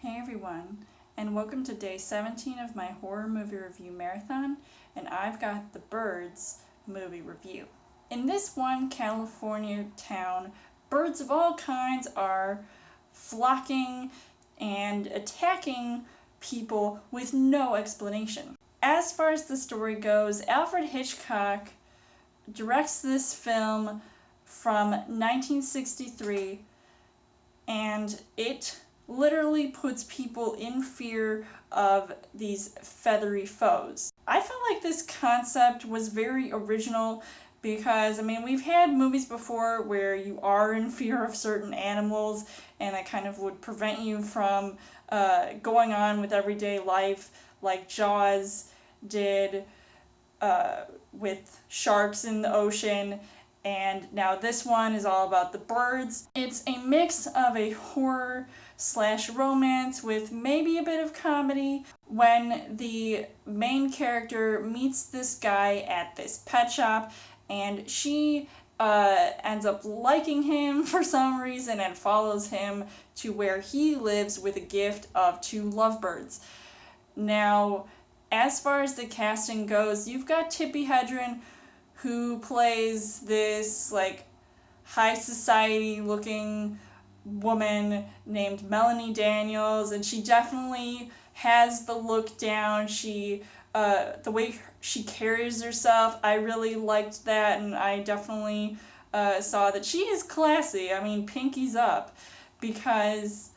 Hey everyone, and welcome to day 17 of my horror movie review marathon, and I've got The Birds movie review. In this one California town, birds of all kinds are flocking and attacking people with no explanation. As far as the story goes, Alfred Hitchcock directs this film from 1963, and it literally puts people in fear of these feathery foes. I felt like this concept was very original because, we've had movies before where you are in fear of certain animals and that kind of would prevent you from going on with everyday life, like Jaws did with sharks in the ocean. And now this one is all about the birds. It's a mix of a horror / romance with maybe a bit of comedy when the main character meets this guy at this pet shop, and she ends up liking him for some reason and follows him to where he lives with a gift of 2 lovebirds. Now, as far as the casting goes, you've got Tippi Hedren, who plays this high society looking woman named Melanie Daniels, and she definitely has the look down. She the way she carries herself, I really liked that, and I definitely saw that she is classy. Pinkies up, because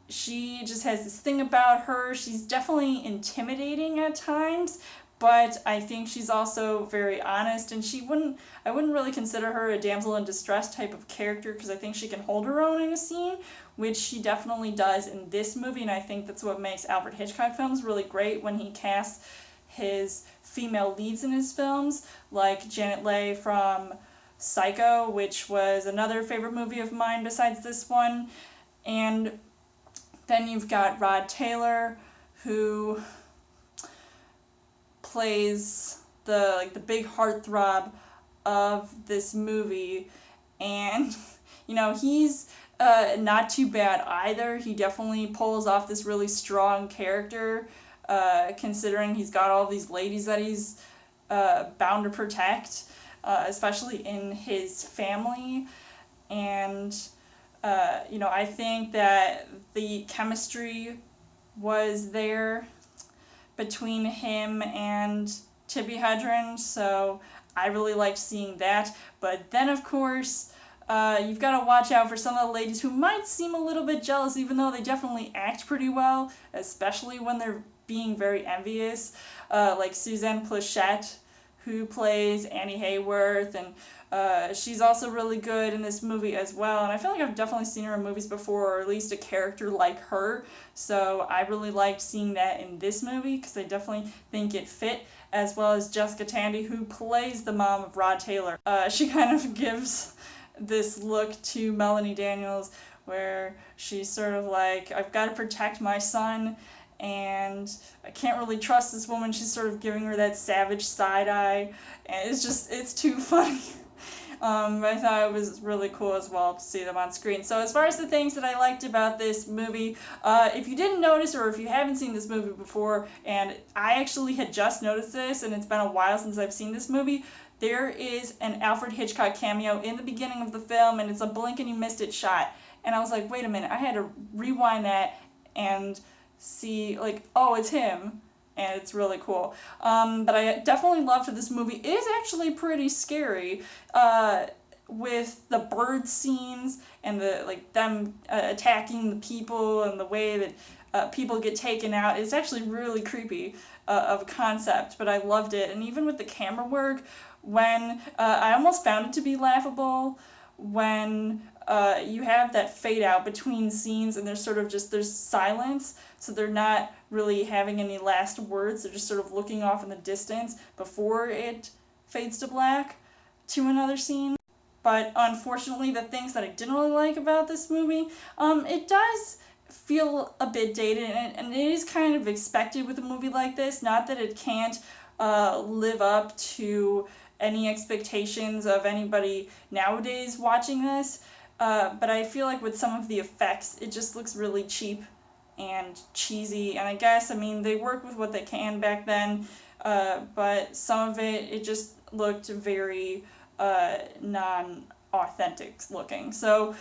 she just has this thing about her. She's definitely intimidating at times, but I think she's also very honest, and I wouldn't really consider her a damsel in distress type of character, because I think she can hold her own in a scene, which she definitely does in this movie, and I think that's what makes Alfred Hitchcock films really great, when he casts his female leads in his films, like Janet Leigh from Psycho, which was another favorite movie of mine besides this one. And then you've got Rod Taylor, who plays the big heartthrob of this movie, and he's not too bad either. He definitely pulls off this really strong character, considering he's got all these ladies that he's bound to protect, especially in his family. And I think that the chemistry was there between him and Tippi Hedren, so I really liked seeing that. But then, of course, you've got to watch out for some of the ladies who might seem a little bit jealous, even though they definitely act pretty well, especially when they're being very envious, like Suzanne Pleshette, who plays Annie Hayworth, and she's also really good in this movie as well. And I feel like I've definitely seen her in movies before, or at least a character like her. So I really liked seeing that in this movie, because I definitely think it fit, as well as Jessica Tandy, who plays the mom of Rod Taylor. She kind of gives this look to Melanie Daniels, where she's sort of like, I've got to protect my son, and I can't really trust this woman. She's sort of giving her that savage side eye, and it's too funny. I thought it was really cool as well to see them on screen. So as far as the things that I liked about this movie, if you didn't notice, or if you haven't seen this movie before, and I actually had just noticed this, and it's been a while since I've seen this movie, there is an Alfred Hitchcock cameo in the beginning of the film, and it's a blink and you missed it shot. And I was like, wait a minute, I had to rewind that and see, oh, it's him, and it's really cool. But I definitely loved that this movie is actually pretty scary, with the bird scenes and them attacking the people, and the way that people get taken out. It's actually really creepy of a concept, but I loved it. And even with the camera work, when I almost found it to be laughable when you have that fade out between scenes, and there's silence, so they're not really having any last words. They're just sort of looking off in the distance before it fades to black to another scene. But unfortunately, the things that I didn't really like about this movie, it does feel a bit dated, and it is kind of expected with a movie like this. Not that it can't live up to any expectations of anybody nowadays watching this, but I feel like with some of the effects, it just looks really cheap and cheesy. And I guess, I mean, they worked with what they can back then, but some of it just looked very non-authentic looking. So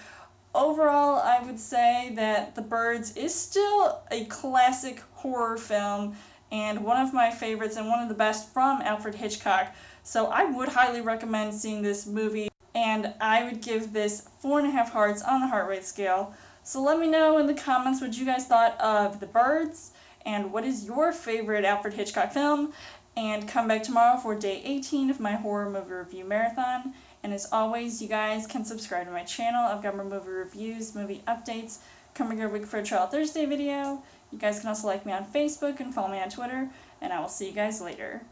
overall, I would say that The Birds is still a classic horror film and one of my favorites and one of the best from Alfred Hitchcock. So I would highly recommend seeing this movie, and I would give this 4.5 hearts on the heart rate scale. So let me know in the comments what you guys thought of The Birds and what is your favorite Alfred Hitchcock film. And come back tomorrow for day 18 of my horror movie review marathon. And as always, you guys can subscribe to my channel. I've got more movie reviews, movie updates coming every week for a Trial Thursday video. You guys can also like me on Facebook and follow me on Twitter. And I will see you guys later.